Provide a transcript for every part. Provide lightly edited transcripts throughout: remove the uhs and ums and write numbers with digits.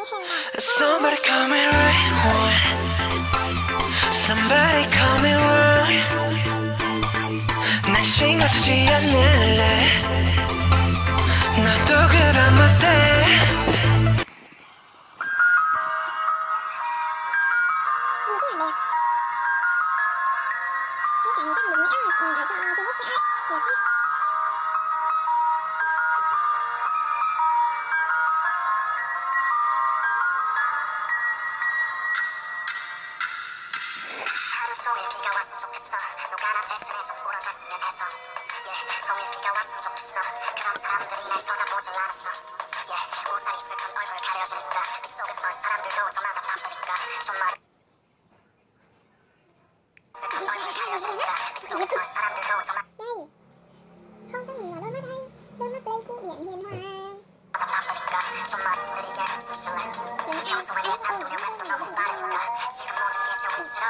Somebody call me right one. Somebody call me wrong. 난 신경 쓰지 않을래. 나도 그런 맘대. 종일 비가 왔으면 좋겠어. 누가 나 대신해 좀 울어줬으면 해서. 종일 비가 왔으면 좋겠어. 그런 사람들이 날 쳐다보질 않았어. 우산이 슬픈 얼굴 가려주니까 빗속에 설 사람들도 저마다 바쁘니까 좀만 슬픈 얼굴 가려주니까 빗속에 설 사람들도 저마다 Đây, không phát mình vào đôi mắt đây của biển hiền hòa. 바쁘니까 좀만 느리게 숨 쉴래. 평소에 내 상동력은 또 너무 빠르니까 지금 모든 게 좋은 싫어.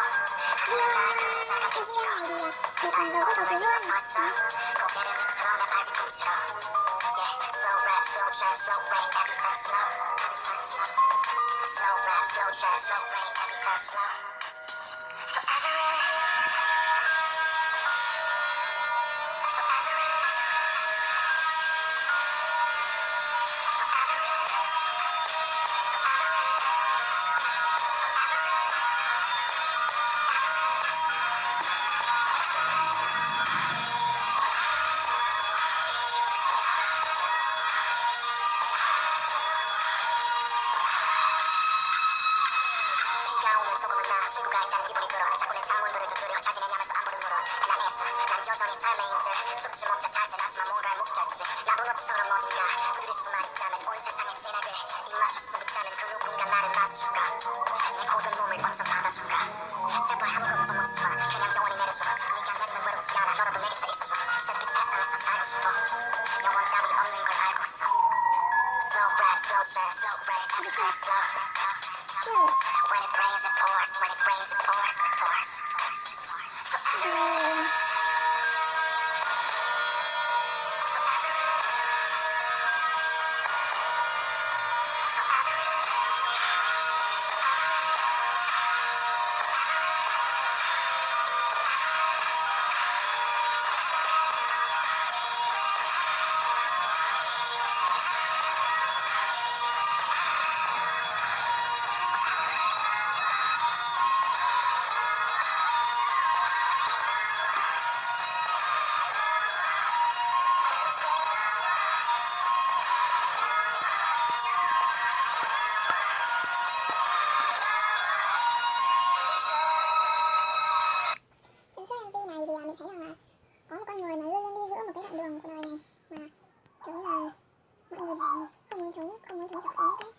하늘은 나의 그림자가 빛이로 난 어둠을 믿고 서있어. 고개를 밑으로 내 발뒤꿈치로. Slow rap, slow jam, slow rain, everything slow. Slow rap, slow jam, slow rain, everything slow. Forever 조금은 나 친구가 있다는 기분이 들어. 자꾸 내 창문들을 두드려 잘 지내냐면서 안부를 물어. And I answer 난 여전히 삶의 인질. 죽지 못해 살진 않지만 뭔가를 묵혀있지. 나도 너처럼 어딘가 두드릴 수만 있다면 온 세상에 진하게 입 맞출 수 있다면 그 누군가 나를 맞아줄까. 내 고든 몸을 어쩜 받아줄까. 제발 아무것도 묻지마. 그냥 영원히 내려줘. 네가 내리면 외롭지 않아. 너라도 내 곁에 있어줘. 잿빛 세상에서 살고 싶어. 영원 따위 없는 걸 알고 있어. Slow rap, slow jam, slow rain, everything slow. When it rains it pours, when it rains it pours, it pours. Xem xét MV này thì mình thấy rằng là có một con người mà luôn luôn đi giữa một cái đoạn đường cuộc đời này, mà kiểu như là mọi người thì không muốn chống chọi những cái